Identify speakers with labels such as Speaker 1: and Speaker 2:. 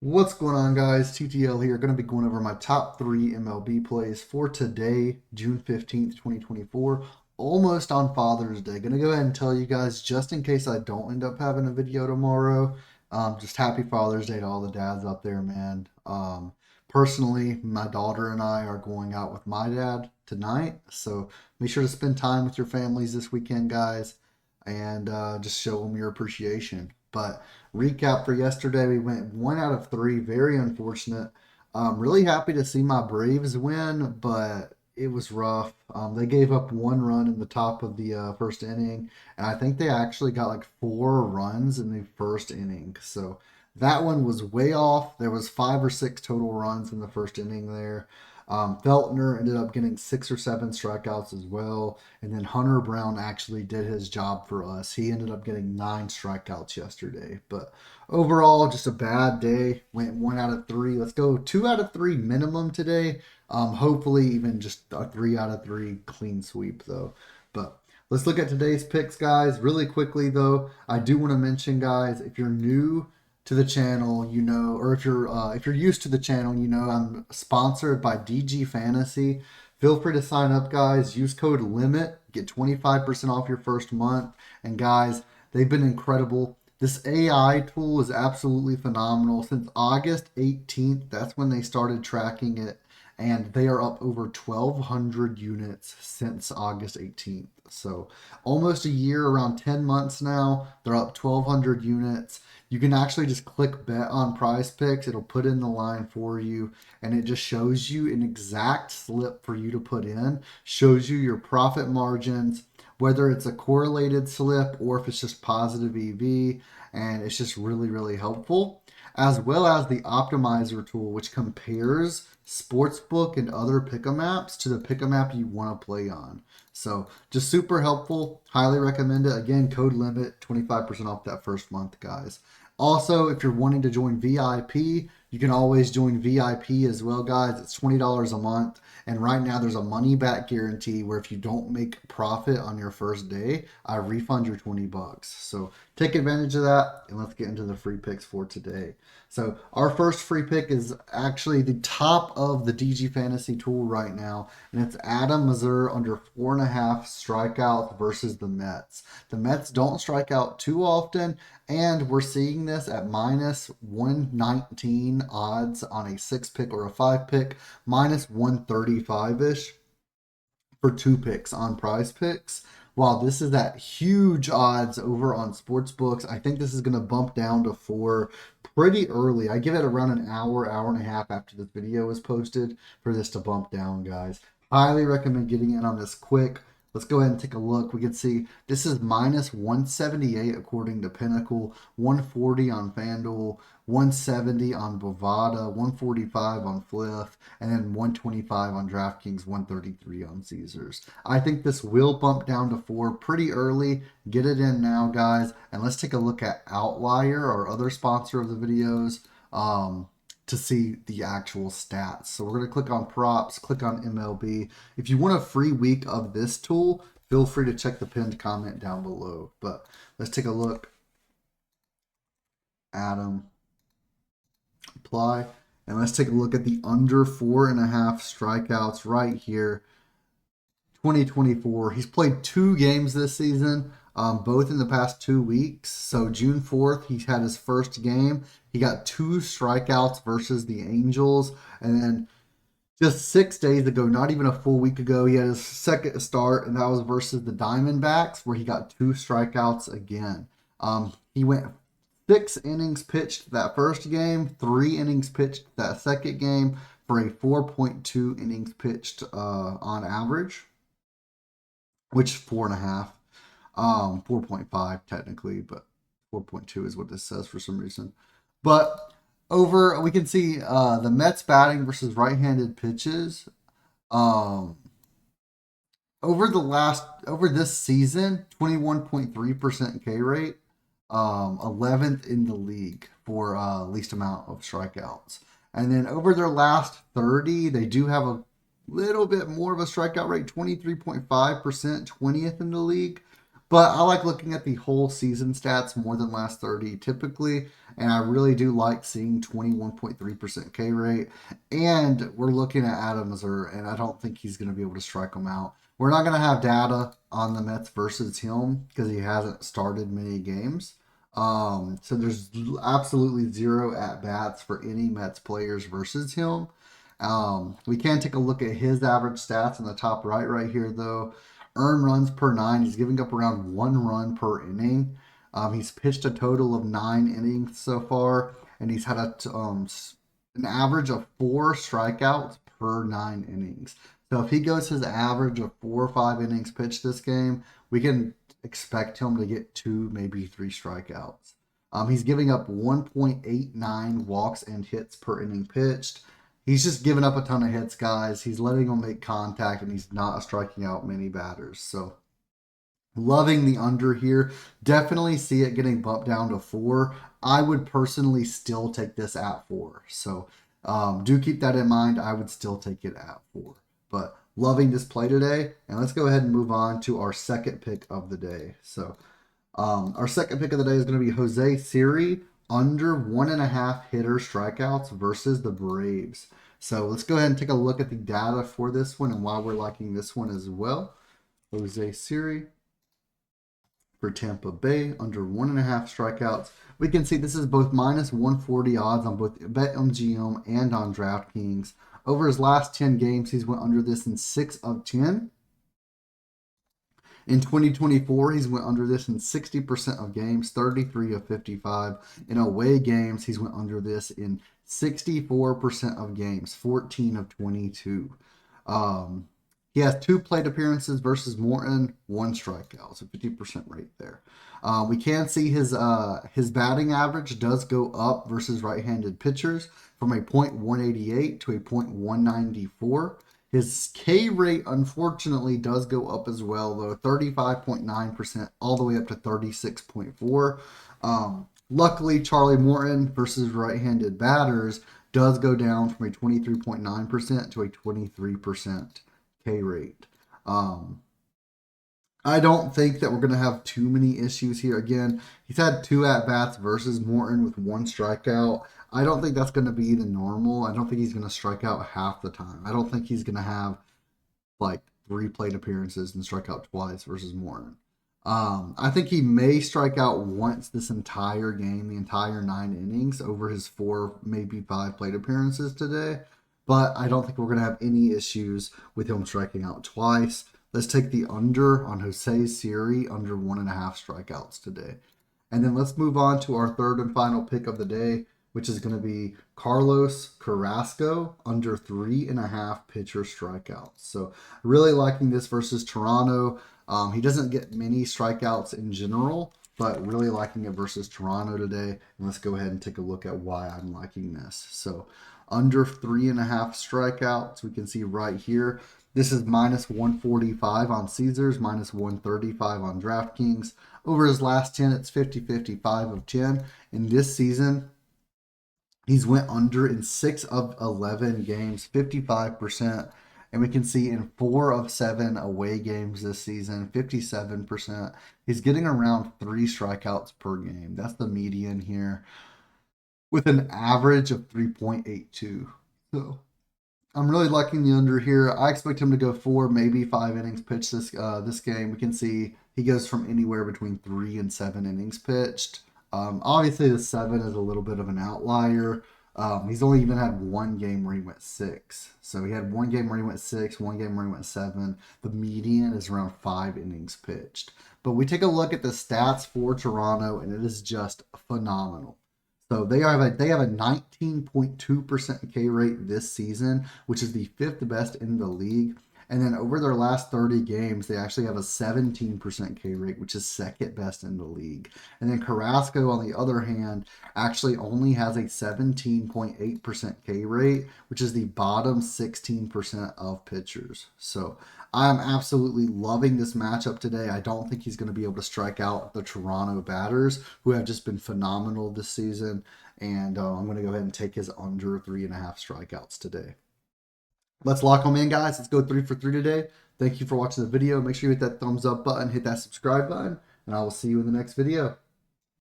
Speaker 1: What's going on, guys? TTL here. Going to be going over my top three MLB plays for today, June 15th, 2024. Almost on Father's Day. Going to go ahead and tell you guys, just in case I don't end up having a video tomorrow, just happy Father's Day to all the dads out there, man. Personally, my daughter and I are going out with my dad tonight. So make sure to spend time with your families this weekend, guys, and just show them your appreciation. But recap for yesterday, we went 1 out of 3. Very unfortunate. Really happy to see my Braves win, but it was rough. They gave up 1 run in the top of the first inning, and I think they actually got like 4 runs in the first inning. So that one was way off. There was 5 or 6 total runs in the first inning there. Feltner ended up getting 6 or 7 strikeouts as well. And then Hunter Brown actually did his job for us. He ended up getting 9 strikeouts yesterday. But overall, just a bad day. Went 1 out of 3. Let's go 2 out of 3 minimum today. Hopefully, even just a 3 out of 3 clean sweep, though. But let's look at today's picks, guys. Really quickly, though, I do want to mention, guys, if you're new to the channel, you know, or if you're used to the channel, you know I'm sponsored by DG Fantasy. Feel free to sign up, guys. Use code LIMIT, get 25% off your first month. And guys, they've been incredible. This AI tool is absolutely phenomenal. Since August 18th, that's when they started tracking it, and they are up over 1,200 units since August 18th. So almost a year, around 10 months now. They're up 1,200 units. You can actually just click bet on Prizepicks. It'll put in the line for you, and it just shows you an exact slip for you to put in, shows you your profit margins, whether it's a correlated slip or if it's just positive EV, and it's just really, really helpful. As well as the optimizer tool, which compares sportsbook and other pick'em apps to the pick'em app you want to play on. So just super helpful. Highly recommend it. Again, code limit, 25% off that first month, guys. Also, if you're wanting to join VIP, you can always join VIP as well, guys. It's $20 a month. And right now there's a money back guarantee where if you don't make profit on your first day, I refund your 20 bucks. So take advantage of that, and let's get into the free picks for today. So our first free pick is actually the top of the DG Fantasy tool right now, and it's Adam Mazur under 4.5 strikeouts versus the Mets. The Mets don't strike out too often, and we're seeing this at minus 119 odds on a 6 pick or a 5 pick, minus 135 ish for 2 picks on Prizepicks. While this is at huge odds over on sportsbooks, I think this is going to bump down to 4 pretty early. I give it around an hour, hour and a half after this video is posted for this to bump down, guys. Highly recommend getting in on this quick. Let's go ahead and take a look. We can see this is minus 178 according to Pinnacle, 140 on FanDuel, 170 on Bovada, 145 on Fliff, and then 125 on DraftKings, 133 on Caesars. I think this will bump down to 4 pretty early. Get it in now, guys. And let's take a look at Outlier, our other sponsor of the videos, to see the actual stats. So we're going to click on props, click on MLB. If you want a free week of this tool, feel free to check the pinned comment down below. But let's take a look. Adam, apply. And let's take a look at the under 4.5 strikeouts right here. 2024. He's played 2 games this season, both in the past 2 weeks. So June 4th, he had his first game. He got 2 strikeouts versus the Angels. And then just 6 days ago, not even a full week ago, he had his second start, and that was versus the Diamondbacks, where he got 2 strikeouts again. He went 6 innings pitched that first game, 3 innings pitched that second game, for a 4.2 innings pitched on average, which 4.5, 4.5 technically, but 4.2 is what this says for some reason. But over, we can see the Mets batting versus right-handed pitches. Over this season, 21.3% K rate, 11th in the league for least amount of strikeouts. And then over their last 30, they do have a little bit more of a strikeout rate, 23.5%, 20th in the league. But I like looking at the whole season stats more than last 30 typically. And I really do like seeing 21.3% K rate. And we're looking at Adam Mazur, and I don't think he's going to be able to strike him out. We're not going to have data on the Mets versus him because he hasn't started many games. So there's absolutely zero at bats for any Mets players versus him. We can take a look at his average stats in the top right here, though. Earned runs per nine. He's giving up around 1 run per inning. He's pitched a total of 9 innings so far, and he's had an average of 4 strikeouts per 9 innings. So if he goes his average of 4 or 5 innings pitched this game, we can expect him to get 2, maybe 3 strikeouts. He's giving up 1.89 walks and hits per inning pitched. He's just giving up a ton of hits, guys. He's letting them make contact, and he's not striking out many batters. So loving the under here. Definitely see it getting bumped down to 4. I would personally still take this at 4. So do keep that in mind. I would still take it at 4. But loving this play today. And let's go ahead and move on to our second pick of the day. So our second pick of the day is going to be Jose Siri under 1.5 hitter strikeouts versus the Braves. So let's go ahead and take a look at the data for this one and why we're liking this one as well. Jose Siri for Tampa Bay under 1.5 strikeouts. We can see this is both minus 140 odds on both BetMGM and on DraftKings. Over his last 10 games, he's went under this in 6 of 10. In 2024, he's went under this in 60% of games, 33 of 55. In away games, he's went under this in 64% of games, 14 of 22. He has 2 plate appearances versus Morton, 1 strikeout, so 50% rate there. We can see his batting average does go up versus right-handed pitchers from a .188 to a .194. His K rate, unfortunately, does go up as well, though 35.9% all the way up to 36.4. Luckily, Charlie Morton versus right-handed batters does go down from a 23.9% to a 23% K rate. I don't think that we're going to have too many issues here. Again, he's had 2 at-bats versus Morton with 1 strikeout. I don't think that's going to be the normal. I don't think he's going to strike out half the time. I don't think he's going to have like 3 plate appearances and strike out twice versus Morton. I think he may strike out once this entire game, the entire 9 innings over his 4, maybe 5 plate appearances today. But I don't think we're going to have any issues with him striking out twice. Let's take the under on Jose Siri under 1.5 strikeouts today. And then let's move on to our third and final pick of the day, which is going to be Carlos Carrasco under 3.5 pitcher strikeouts. So really liking this versus Toronto. He doesn't get many strikeouts in general, but really liking it versus Toronto today. And let's go ahead and take a look at why I'm liking this. So under 3.5 strikeouts, we can see right here. This is minus 145 on Caesars, minus 135 on DraftKings. Over his last 10, it's 50-50, 5 of 10. In this season, he's went under in 6 of 11 games, 55%. And we can see in 4 of 7 away games this season, 57%. He's getting around 3 strikeouts per game. That's the median here, with an average of 3.82. So I'm really liking the under here. I expect him to go 4, maybe 5 innings pitched this game. We can see he goes from anywhere between 3 and 7 innings pitched. Obviously, the 7 is a little bit of an outlier. He's only even had 1 game where he went 6. So he had 1 game where he went 6, 1 game where he went 7. The median is around 5 innings pitched. But we take a look at the stats for Toronto, and it is just phenomenal. So they have a 19.2% K rate this season, which is the 5th best in the league. And then over their last 30 games, they actually have a 17% K rate, which is 2nd best in the league. And then Carrasco, on the other hand, actually only has a 17.8% K rate, which is the bottom 16% of pitchers. So I'm absolutely loving this matchup today. I don't think he's going to be able to strike out the Toronto batters, who have just been phenomenal this season. And I'm going to go ahead and take his under 3.5 strikeouts today. Let's lock them in, guys. Let's go 3 for 3 today. Thank you for watching the video. Make sure you hit that thumbs up button, hit that subscribe button, and I will see you in the next video.